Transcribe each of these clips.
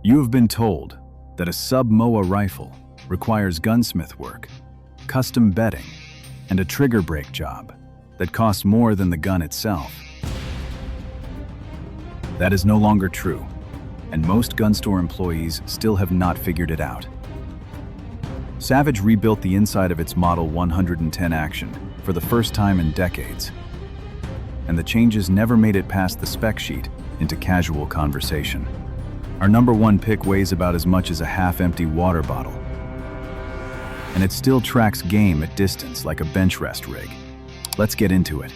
You have been told that a sub-MOA rifle requires gunsmith work, custom bedding, and a trigger brake job that costs more than the gun itself. That is no longer true, and most gun store employees still have not figured it out. Savage rebuilt the inside of its Model 110 Action for the first time in decades, and the changes never made it past the spec sheet into casual conversation. Our number one pick weighs about as much as a half-empty water bottle, and it still tracks game at distance like a bench rest rig. Let's get into it.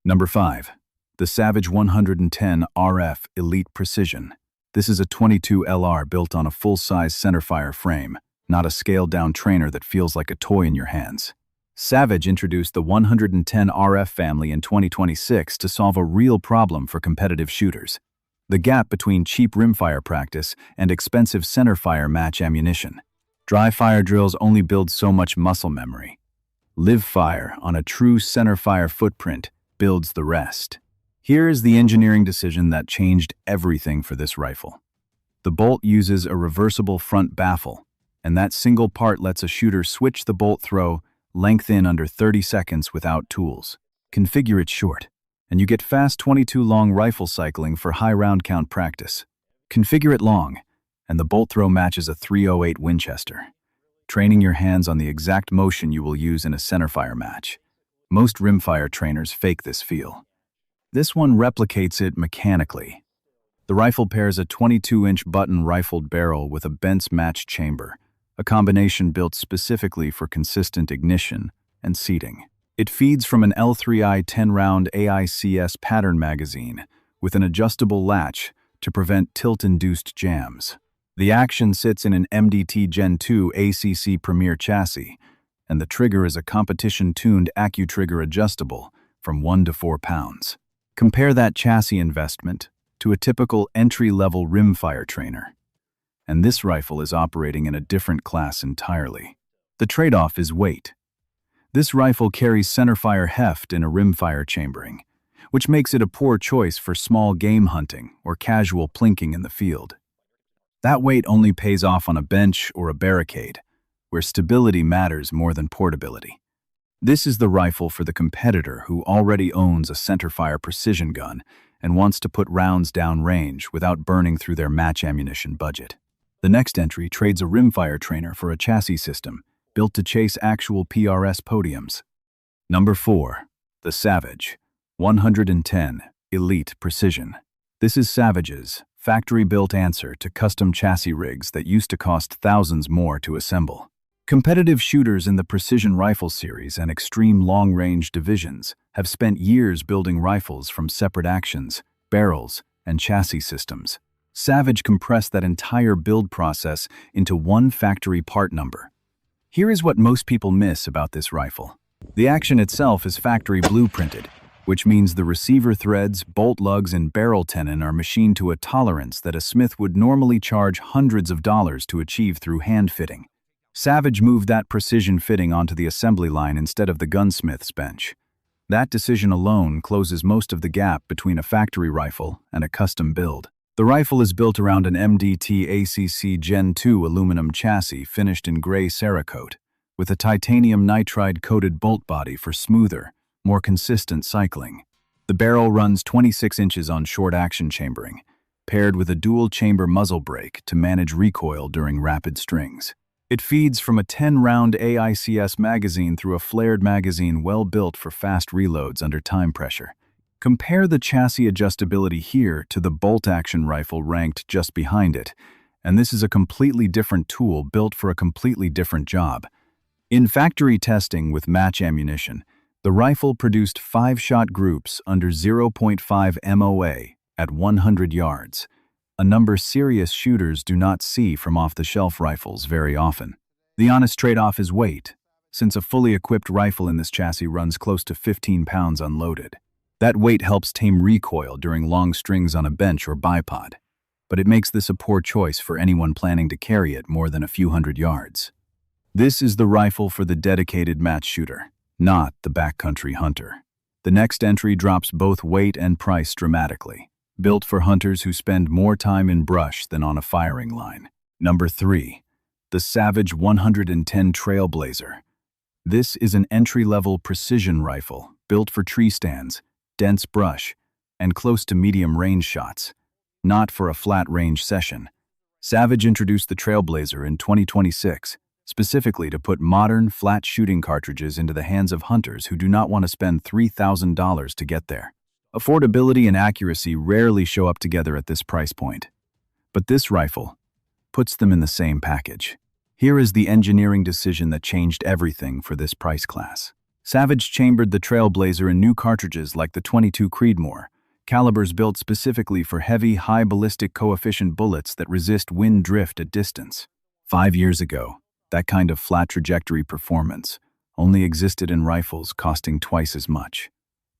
Number 5. The Savage 110 RF Elite Precision. This is a .22 LR built on a full-size centerfire frame, not a scaled-down trainer that feels like a toy in your hands. Savage introduced the 110 RF family in 2026 to solve a real problem for competitive shooters: the gap between cheap rimfire practice and expensive centerfire match ammunition. Dry fire drills only build so much muscle memory. Live fire on a true centerfire footprint builds the rest. Here is the engineering decision that changed everything for this rifle. The bolt uses a reversible front baffle, and that single part lets a shooter switch the bolt throw length in under 30 seconds without tools. Configure it short, and you get fast .22 long rifle cycling for high round count practice. Configure it long, and the bolt throw matches a .308 Winchester, training your hands on the exact motion you will use in a centerfire match. Most rimfire trainers fake this feel. This one replicates it mechanically. The rifle pairs a 22-inch button-rifled barrel with a Bent's match chamber, a combination built specifically for consistent ignition and seating. It feeds from an L3I 10-round AICS pattern magazine with an adjustable latch to prevent tilt-induced jams. The action sits in an MDT Gen 2 ACC Premier chassis, and the trigger is a competition-tuned AccuTrigger adjustable from 1 to 4 pounds. Compare that chassis investment to a typical entry-level rimfire trainer, and this rifle is operating in a different class entirely. The trade-off is weight. This rifle carries centerfire heft in a rimfire chambering, which makes it a poor choice for small game hunting or casual plinking in the field. That weight only pays off on a bench or a barricade, where stability matters more than portability. This is the rifle for the competitor who already owns a centerfire precision gun and wants to put rounds down range without burning through their match ammunition budget. The next entry trades a rimfire trainer for a chassis system built to chase actual PRS podiums. Number 4. The Savage 110 Elite Precision. This is Savage's factory-built answer to custom chassis rigs that used to cost thousands more to assemble. Competitive shooters in the precision rifle series and extreme long-range divisions have spent years building rifles from separate actions, barrels, and chassis systems. Savage compressed that entire build process into one factory part number. Here is what most people miss about this rifle. The action itself is factory blueprinted, which means the receiver threads, bolt lugs, and barrel tenon are machined to a tolerance that a smith would normally charge hundreds of dollars to achieve through hand fitting. Savage moved that precision fitting onto the assembly line instead of the gunsmith's bench. That decision alone closes most of the gap between a factory rifle and a custom build. The rifle is built around an MDT ACC Gen 2 aluminum chassis finished in gray Cerakote, with a titanium nitride-coated bolt body for smoother, more consistent cycling. The barrel runs 26 inches on short-action chambering, paired with a dual-chamber muzzle brake to manage recoil during rapid strings. It feeds from a 10-round AICS magazine through a flared magazine well-built for fast reloads under time pressure. Compare the chassis adjustability here to the bolt-action rifle ranked just behind it, and this is a completely different tool built for a completely different job. In factory testing with match ammunition, the rifle produced 5-shot groups under 0.5 MOA at 100 yards, a number serious shooters do not see from off-the-shelf rifles very often. The honest trade-off is weight, since a fully equipped rifle in this chassis runs close to 15 pounds unloaded. That weight helps tame recoil during long strings on a bench or bipod, but it makes this a poor choice for anyone planning to carry it more than a few hundred yards. This is the rifle for the dedicated match shooter, not the backcountry hunter. The next entry drops both weight and price dramatically. Built for hunters who spend more time in brush than on a firing line. Number 3. The Savage 110 Trailblazer. This is an entry-level precision rifle built for tree stands, dense brush, and close to medium range shots, not for a flat range session. Savage introduced the Trailblazer in 2026, specifically to put modern, flat shooting cartridges into the hands of hunters who do not want to spend $3,000 to get there. Affordability and accuracy rarely show up together at this price point. But this rifle puts them in the same package. Here is the engineering decision that changed everything for this price class. Savage chambered the Trailblazer in new cartridges like the .22 Creedmoor, calibers built specifically for heavy, high ballistic coefficient bullets that resist wind drift at distance. 5 years ago, that kind of flat trajectory performance only existed in rifles costing twice as much.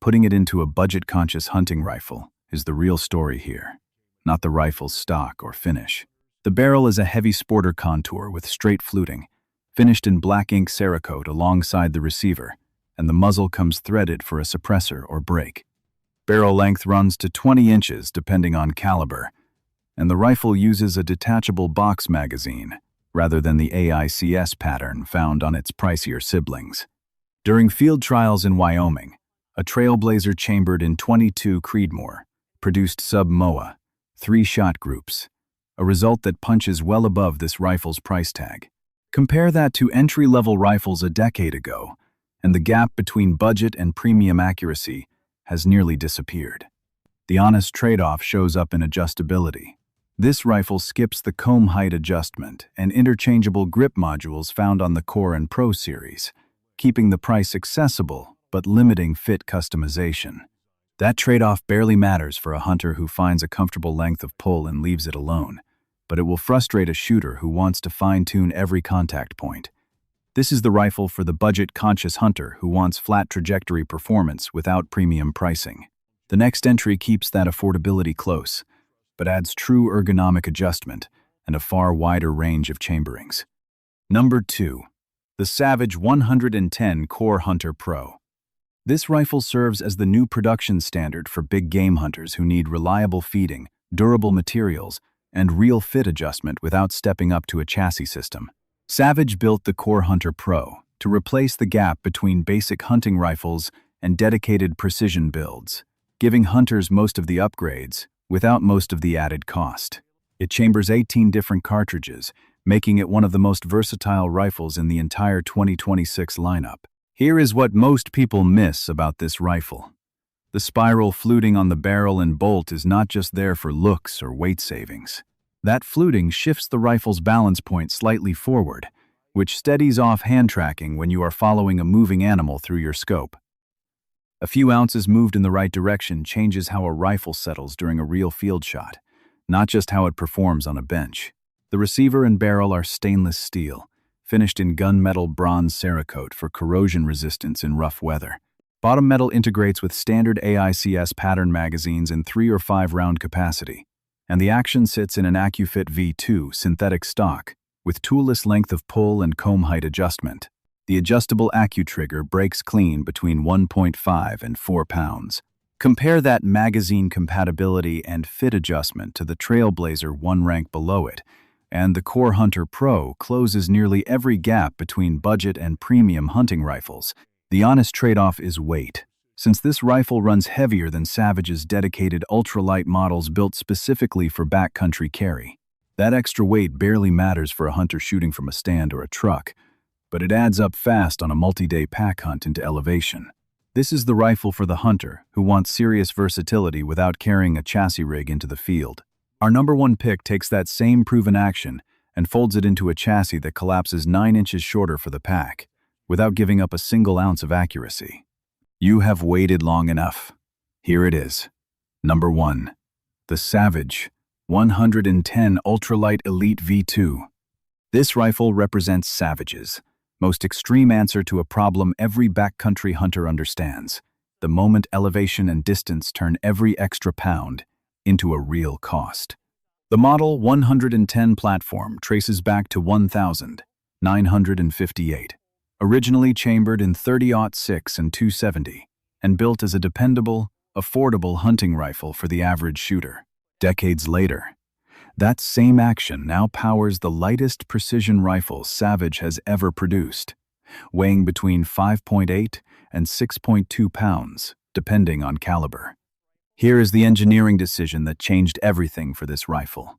Putting it into a budget-conscious hunting rifle is the real story here, not the rifle's stock or finish. The barrel is a heavy sporter contour with straight fluting, finished in black ink Cerakote alongside the receiver, and the muzzle comes threaded for a suppressor or brake. Barrel length runs to 20 inches depending on caliber, and the rifle uses a detachable box magazine rather than the AICS pattern found on its pricier siblings. During field trials in Wyoming, a Trailblazer chambered in .22 Creedmoor produced sub-MOA, 3-shot groups, a result that punches well above this rifle's price tag. Compare that to entry-level rifles a decade ago, and the gap between budget and premium accuracy has nearly disappeared. The honest trade-off shows up in adjustability. This rifle skips the comb height adjustment and interchangeable grip modules found on the Core and Pro series, keeping the price accessible but limiting fit customization. That trade-off barely matters for a hunter who finds a comfortable length of pull and leaves it alone, but it will frustrate a shooter who wants to fine-tune every contact point. This is the rifle for the budget-conscious hunter who wants flat trajectory performance without premium pricing. The next entry keeps that affordability close, but adds true ergonomic adjustment and a far wider range of chamberings. Number 2. The Savage 110 Core Hunter Pro. This rifle serves as the new production standard for big game hunters who need reliable feeding, durable materials, and real fit adjustment without stepping up to a chassis system. Savage built the Core Hunter Pro to replace the gap between basic hunting rifles and dedicated precision builds, giving hunters most of the upgrades without most of the added cost. It chambers 18 different cartridges, making it one of the most versatile rifles in the entire 2026 lineup. Here is what most people miss about this rifle. The spiral fluting on the barrel and bolt is not just there for looks or weight savings. That fluting shifts the rifle's balance point slightly forward, which steadies off hand tracking when you are following a moving animal through your scope. A few ounces moved in the right direction changes how a rifle settles during a real field shot, not just how it performs on a bench. The receiver and barrel are stainless steel, finished in gunmetal bronze Cerakote for corrosion resistance in rough weather. Bottom metal integrates with standard AICS pattern magazines in 3 or 5 round capacity, and the action sits in an AccuFit V2 synthetic stock with toolless length of pull and comb height adjustment. The adjustable AccuTrigger breaks clean between 1.5 and 4 pounds. Compare that magazine compatibility and fit adjustment to the Trailblazer one rank below it, and the Core Hunter Pro closes nearly every gap between budget and premium hunting rifles. The honest trade-off is weight. Since this rifle runs heavier than Savage's dedicated ultralight models built specifically for backcountry carry, that extra weight barely matters for a hunter shooting from a stand or a truck, but it adds up fast on a multi-day pack hunt into elevation. This is the rifle for the hunter who wants serious versatility without carrying a chassis rig into the field. Our number 1 pick takes that same proven action and folds it into a chassis that collapses 9 inches shorter for the pack, without giving up a single ounce of accuracy. You have waited long enough. Here it is. Number 1. The Savage 110 Ultralight Elite V2. This rifle represents Savage's most extreme answer to a problem every backcountry hunter understands: the moment elevation and distance turn every extra pound into a real cost. The Model 110 platform traces back to 1958, originally chambered in .30-06 and .270. and built as a dependable, affordable hunting rifle for the average shooter. Decades later, that same action now powers the lightest precision rifle Savage has ever produced, weighing between 5.8 and 6.2 pounds, depending on caliber. Here is the engineering decision that changed everything for this rifle.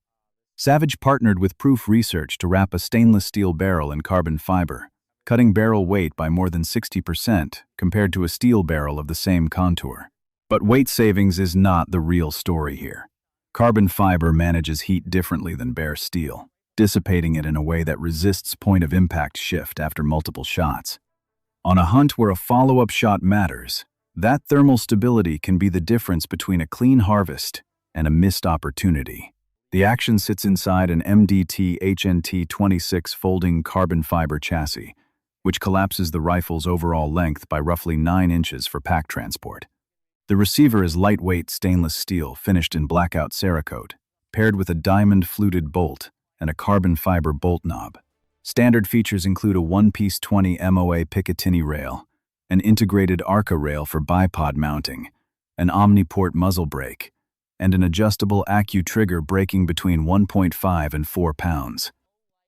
Savage partnered with Proof Research to wrap a stainless steel barrel in carbon fiber, cutting barrel weight by more than 60% compared to a steel barrel of the same contour. But weight savings is not the real story here. Carbon fiber manages heat differently than bare steel, dissipating it in a way that resists point-of-impact shift after multiple shots. On a hunt where a follow-up shot matters, that thermal stability can be the difference between a clean harvest and a missed opportunity. The action sits inside an MDT HNT-26 folding carbon fiber chassis, which collapses the rifle's overall length by roughly 9 inches for pack transport. The receiver is lightweight stainless steel finished in blackout Cerakote, paired with a diamond-fluted bolt and a carbon fiber bolt knob. Standard features include a one-piece 20 MOA Picatinny rail, an integrated ARCA rail for bipod mounting, an Omniport muzzle brake, and an adjustable AccuTrigger braking between 1.5 and 4 pounds.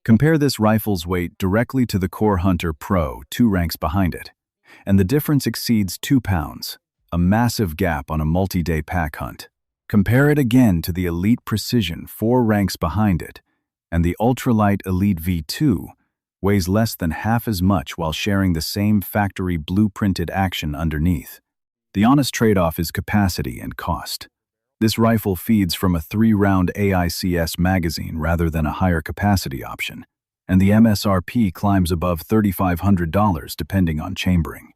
Compare this rifle's weight directly to the Core Hunter Pro 2 ranks behind it, and the difference exceeds 2 pounds, a massive gap on a multi-day pack hunt. Compare it again to the Elite Precision 4 ranks behind it, and the Ultralite Elite V2 weighs less than half as much while sharing the same factory blueprinted action underneath. The honest trade-off is capacity and cost. This rifle feeds from a 3-round AICS magazine rather than a higher capacity option, and the MSRP climbs above $3,500 depending on chambering.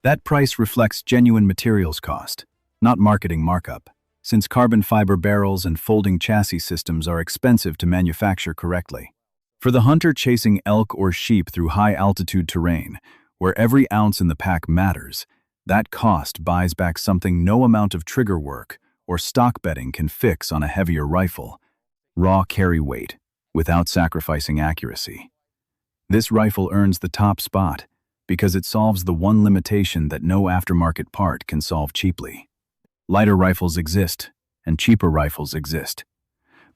That price reflects genuine materials cost, not marketing markup, since carbon fiber barrels and folding chassis systems are expensive to manufacture correctly. For the hunter chasing elk or sheep through high-altitude terrain, where every ounce in the pack matters, that cost buys back something no amount of trigger work or stock bedding can fix on a heavier rifle: raw carry weight, without sacrificing accuracy. This rifle earns the top spot because it solves the one limitation that no aftermarket part can solve cheaply. Lighter rifles exist, and cheaper rifles exist,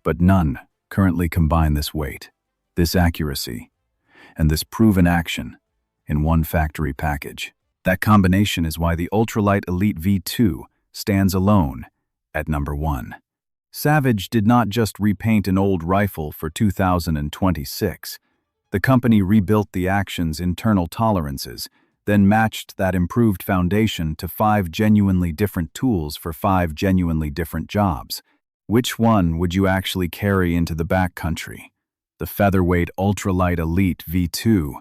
but none currently combine this weight, this accuracy, and this proven action in one factory package. That combination is why the Ultralite Elite V2 stands alone at number 1. Savage did not just repaint an old rifle for 2026. The company rebuilt the action's internal tolerances, then matched that improved foundation to 5 genuinely different tools for 5 genuinely different jobs. Which one would you actually carry into the backcountry? The featherweight Ultralight Elite V2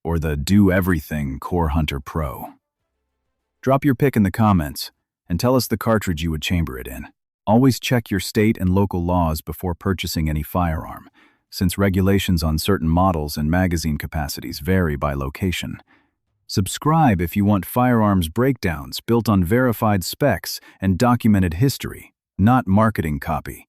or the do-everything Core Hunter Pro? Drop your pick in the comments and tell us the cartridge you would chamber it in. Always check your state and local laws before purchasing any firearm, since regulations on certain models and magazine capacities vary by location. Subscribe if you want firearms breakdowns built on verified specs and documented history, not marketing copy.